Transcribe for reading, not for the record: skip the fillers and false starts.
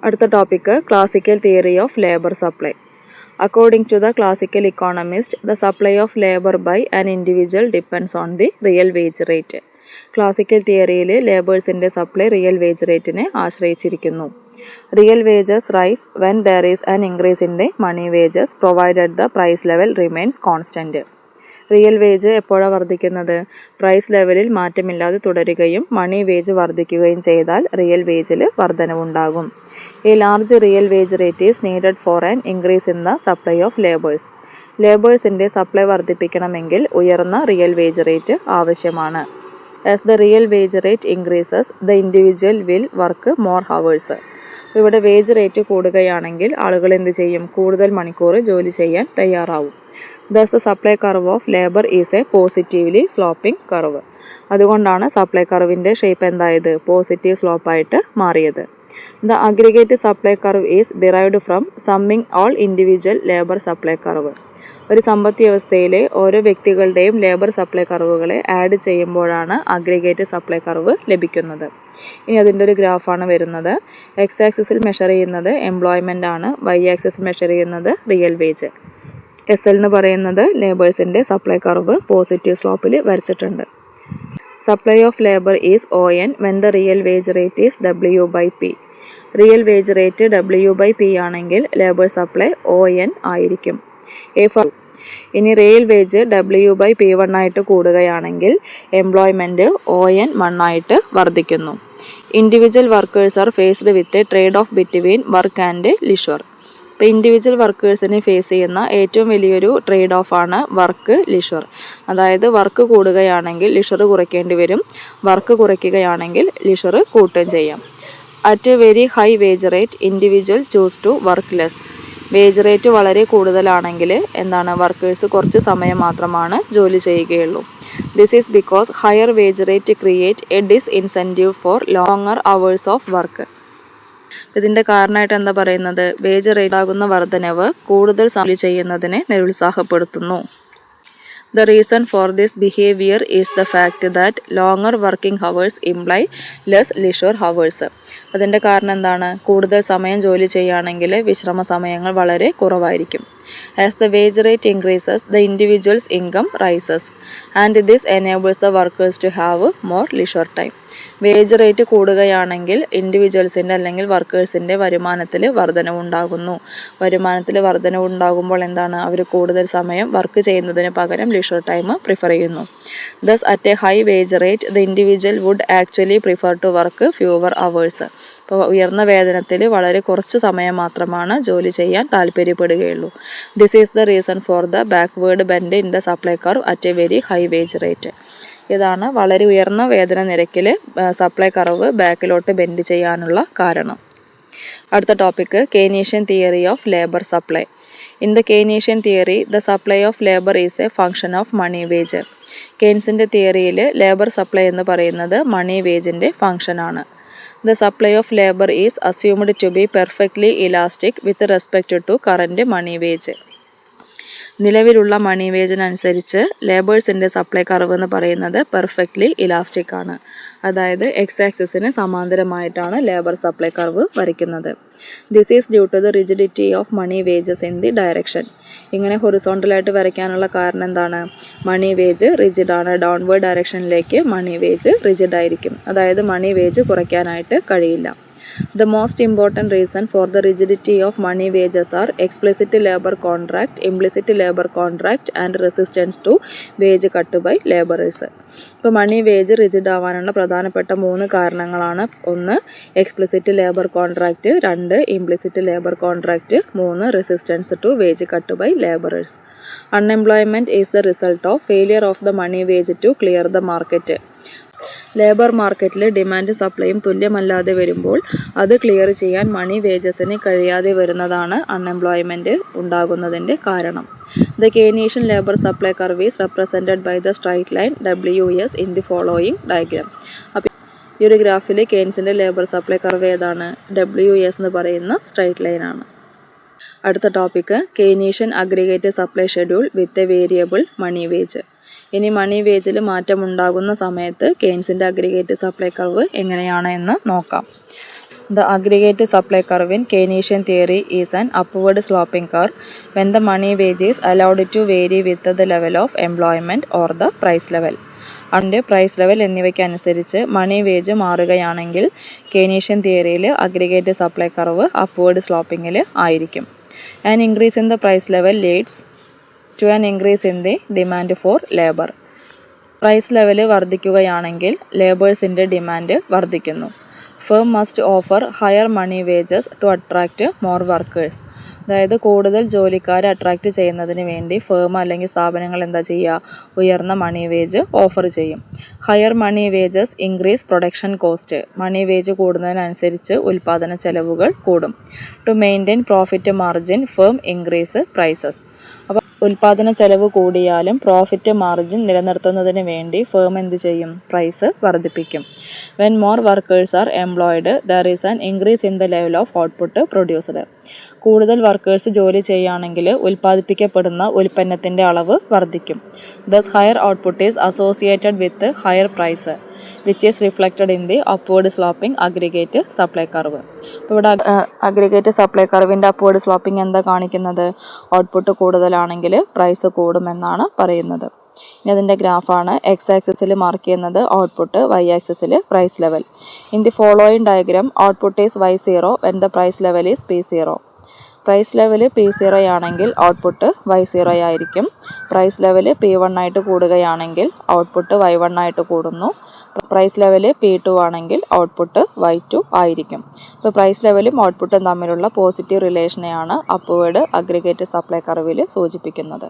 അടുത്ത topic classical theory of labour supply. According to the classical economist, the supply of labor by an individual depends on the real wage rate. Classical തിയറിയിൽ ലേബേഴ്സിൻ്റെ supply real wage റേറ്റിനെ ആശ്രയിച്ചിരിക്കുന്നു. Real wages rise when there is an increase in the money wages provided the price level remains constant. Real wage എപ്പോഴാണ് വർദ്ധിക്കുന്നത്? Price ലെവലിൽ മാറ്റമില്ലാതെ തുടരുകയും മണി wage വർദ്ധിക്കുകയും ചെയ്താൽ റിയൽ വേജിൽ വർധനവുണ്ടാകും. A large real wage rate is needed for an increase in the supply of labours. ലേബേഴ്സിൻ്റെ സപ്ലൈ വർദ്ധിപ്പിക്കണമെങ്കിൽ ഉയർന്ന റിയൽ വേജ് റേറ്റ് ആവശ്യമാണ്. As the real wage rate increases the individual will work more hours. ഇവിടെ wage rate കൂടുകയാണെങ്കിൽ ആളുകൾ എന്ത് ചെയ്യും? കൂടുതൽ മണിക്കൂർ ജോലി ചെയ്യാൻ തയ്യാറാവും. Thus the supply curve of labor is a positively sloping curve. അതുകൊണ്ടാണ് സപ്ലൈ കർവിൻ്റെ ഷേപ്പ് എന്തായത്? പോസിറ്റീവ് സ്ലോപ്പായിട്ട് മാറിയത്. The aggregate supply curve is derived from summing all individual labor supply curve. ഒരു സമ്പത്ത് വ്യവസ്ഥയിലെ ഓരോ വ്യക്തികളുടെയും ലേബർ സപ്ലൈ കർവുകളെ ആഡ് ചെയ്യുമ്പോഴാണ് അഗ്രിഗേറ്റ് സപ്ലൈ കർവ് ലഭിക്കുന്നത്. ഇനി അതിൻ്റെ ഒരു ഗ്രാഫാണ് വരുന്നത്. എക്സ് ആക്സിസിൽ മെഷർ ചെയ്യുന്നത് എംപ്ലോയ്മെൻ്റ് ആണ്, വൈ ആക്സിസിൽ മെഷർ ചെയ്യുന്നത് റിയൽ വേജ്. എസ് എൽ എന്ന് പറയുന്നത് ലേബേഴ്സിൻ്റെ സപ്ലൈ കർവ് പോസിറ്റീവ് സ്ലോപ്പിൽ വരച്ചിട്ടുണ്ട്. Supply of labour is O N when the real wage rate is W by P. Real wage rate W by P ആണെങ്കിൽ labour supply O N ആയിരിക്കും. ഇനി real wage W by P 1 ആയിട്ട് കൂടുകയാണെങ്കിൽ employment O N 1 ആയിട്ട് വർദ്ധിക്കുന്നു. Individual workers are faced with a trade off between work and leisure. ഇപ്പോൾ individual വർക്കേഴ്സിനെ face ചെയ്യുന്ന ഏറ്റവും വലിയൊരു ട്രേഡ് ഓഫാണ് വർക്ക് ലിഷർ. അതായത് വർക്ക് കൂടുകയാണെങ്കിൽ ലിഷർ കുറയ്ക്കേണ്ടി വരും, വർക്ക് കുറയ്ക്കുകയാണെങ്കിൽ ലിഷർ കൂട്ടുകയും ചെയ്യാം. At a very high wage rate individual choose to work less. Wage rate വളരെ കൂടുതലാണെങ്കിൽ എന്താണ്? വർക്കേഴ്സ് കുറച്ച് സമയം മാത്രമാണ് ജോലി ചെയ്യുകയുള്ളൂ. This is because higher wage rate create a disincentive for longer hours of work. ഇതിൻ്റെ കാരണമായിട്ട് എന്താ പറയുന്നത്? വേജ് റേറ്റ് ആകുന്ന വർധനവ് കൂടുതൽ ജോലി ചെയ്യുന്നതിനെ നിരുത്സാഹപ്പെടുത്തുന്നു. The reason for this behavior is the fact that longer working hours imply less leisure hours. അതിൻ്റെ കാരണം എന്താണ്? കൂടുതൽ സമയം ജോലി ചെയ്യുകയാണെങ്കിൽ വിശ്രമ സമയങ്ങൾ വളരെ കുറവായിരിക്കും. As the wage rate increases, the individual's income rises, and this enables the workers to have more leisure time. Wage rate കൂടുകയാണെങ്കിൽ ഇൻഡിവിജ്വൽസിൻ്റെ അല്ലെങ്കിൽ വർക്കേഴ്സിൻ്റെ വരുമാനത്തിൽ വർധനവുണ്ടാകുന്നു. വരുമാനത്തിൽ വർധനവുണ്ടാകുമ്പോൾ എന്താണ്? അവർ കൂടുതൽ സമയം വർക്ക് ചെയ്യുന്നതിന് പകരം ലിഷർ ടൈം പ്രിഫർ ചെയ്യുന്നു. Thus at a high wage rate the individual would actually prefer to work fewer hours. ഇപ്പോൾ ഉയർന്ന വേതനത്തിൽ വളരെ കുറച്ച് സമയം മാത്രമാണ് ജോലി ചെയ്യാൻ താല്പര്യപ്പെടുകയുള്ളൂ. This is the reason for the backward bend in the supply curve at a very high wage rate. ഇതാണ് വളരെ ഉയർന്ന വേതന നിരക്കിൽ സപ്ലൈ കർവ് ബാക്കിലോട്ട് ബെൻഡ് ചെയ്യാനുള്ള കാരണം. അടുത്ത topic Keynesian theory of labour supply. In the Keynesian theory the supply of labour is a function of money wage. കെയ്ൻസിൻ്റെ തിയറിയിൽ ലേബർ സപ്ലൈ എന്ന് പറയുന്നത് മണി വേജിൻ്റെ ഫങ്ഷനാണ്. The supply of labor is assumed to be perfectly elastic with respect to current money wage. നിലവിലുള്ള മണി വേജിനനുസരിച്ച് ലേബേഴ്സിൻ്റെ supply curve എന്ന് പറയുന്നത് perfectly elastic ആണ്. അതായത് X ആക്സിസിന് സമാന്തരമായിട്ടാണ് ലേബർ സപ്ലൈ കർവ് വരയ്ക്കുന്നത്. This is due to the rigidity of money wages in the direction. ഇങ്ങനെ ഹൊറിസോണ്ടലായിട്ട് വരയ്ക്കാനുള്ള കാരണം എന്താണ്? മണി വേജ് റിജിഡാണ്. ഡൗൺവേർഡ് ഡയറക്ഷനിലേക്ക് മണി വേജ് റിജിഡായിരിക്കും. അതായത് മണി വേജ് കുറയ്ക്കാനായിട്ട് കഴിയില്ല. The most important reason for the rigidity of money wages are explicit labor contract, implicit labor contract and resistance to wage cut by laborers. ഇപ്പോൾ മണി wage rigid ആവാനുള്ള പ്രധാനപ്പെട്ട 3 കാരണങ്ങളാണ്. 1 explicit labour contract, 2 implicit labour contract, 3 resistance to wage cut by labourers. Unemployment is the result of failure of the money wage to clear the market. Labour മാർക്കറ്റിൽ demand സപ്ലൈയും തുല്യമല്ലാതെ വരുമ്പോൾ അത് clear ചെയ്യാൻ മണി വേജസിന് കഴിയാതെ വരുന്നതാണ് അൺഎംപ്ലോയ്മെൻറ്റ് ഉണ്ടാകുന്നതിൻ്റെ കാരണം. The Keynesian labour supply curve is represented by the straight line WS in the following diagram. അപ്പോൾ ഈ ഒരു ഗ്രാഫിൽ കെയ്ൻസിൻ്റെ ലേബർ സപ്ലൈ കർവ് ഏതാണ്? WS എന്ന് പറയുന്ന സ്ട്രൈറ്റ് ലൈനാണ്. അടുത്ത topic Keynesian aggregate supply schedule with a variable money wage. ഇനി മണി വേജിൽ മാറ്റമുണ്ടാകുന്ന സമയത്ത് കെയ്ൻസിൻ്റെ അഗ്രിഗേറ്റ് സപ്ലൈ കർവ് എങ്ങനെയാണ് എന്ന് നോക്കാം. The aggregate supply curve in Keynesian theory is an upward sloping curve when the money wage is allowed to vary with the level of employment or the price level. അതിൻ്റെ price level എന്നിവയ്ക്കനുസരിച്ച് money wage മാറുകയാണെങ്കിൽ Keynesian തിയറിയിൽ aggregate supply curve upward സ്ലോപ്പിങ്ങിൽ ആയിരിക്കും. An increase in the price level leads to an increase in the demand for labour. Price level വർദ്ധിക്കുകയാണെങ്കിൽ ലേബേഴ്സിൻ്റെ demand വർദ്ധിക്കുന്നു. Firm must offer higher money wages to attract more workers. അതായത് കൂടുതൽ ജോലിക്കാരെ attract ചെയ്യുന്നതിന് വേണ്ടി ഫേം അല്ലെങ്കിൽ സ്ഥാപനങ്ങൾ എന്താ ചെയ്യുക, ഉയർന്ന മണി വേജ് ഓഫർ ചെയ്യും. Higher money wages increase production cost. Money wage കൂടുന്നതിനനുസരിച്ച് ഉൽപ്പാദന ചെലവുകൾ കൂടും. To maintain profit margin firm increase prices. അപ്പോൾ ഉൽപ്പാദന ചെലവ് കൂടിയാലും പ്രോഫിറ്റ് മാർജിൻ നിലനിർത്തുന്നതിന് വേണ്ടി ഫേം എന്ത് ചെയ്യും, പ്രൈസ് വർദ്ധിപ്പിക്കും. When more workers are employed there is an increase in the level of output produced. കൂടുതൽ വർക്കേഴ്സ് ജോലി ചെയ്യുകയാണെങ്കിൽ ഉൽപ്പാദിപ്പിക്കപ്പെടുന്ന ഉൽപ്പന്നത്തിൻ്റെ അളവ് വർദ്ധിക്കും. Thus higher output is associated with higher price which is reflected in the upward sloping aggregate supply curve. അപ്പോൾ ഇവിടെ aggregate supply കർവിൻ്റെ അപ്വേർഡ് സ്ലോപ്പിംഗ് എന്താ കാണിക്കുന്നത്, ഔട്ട്പുട്ട് കൂടുതലാണെങ്കിൽ പ്രൈസ് കൂടുമെന്നാണ് പറയുന്നത്. ഇനി അതിൻ്റെ ഗ്രാഫാണ്. എക്സ് ആക്സിസിൽ മാർക്ക് ചെയ്യുന്നത് ഔട്ട്പുട്ട്, വൈ ആക്സിസിൽ price level. In the following diagram output is y0 when the price level is P0. Price level P0 ആണെങ്കിൽ ഔട്ട്പുട്ട് y0 ആയിരിക്കും. പ്രൈസ് ലെവൽ P1 ആയിട്ട് കൂടുകയാണെങ്കിൽ ഔട്ട്പുട്ട് y1 ആയിട്ട് കൂടുന്നു. പ്രൈസ് ലെവൽ P2 ആണെങ്കിൽ output y2 ആയിരിക്കും. അപ്പോൾ price ലെവലും ഔട്ട്പുട്ടും തമ്മിലുള്ള പോസിറ്റീവ് റിലേഷനെയാണ് അപ്വേർഡ് അഗ്രിഗേറ്റ് സപ്ലൈ കർവിൽ സൂചിപ്പിക്കുന്നത്.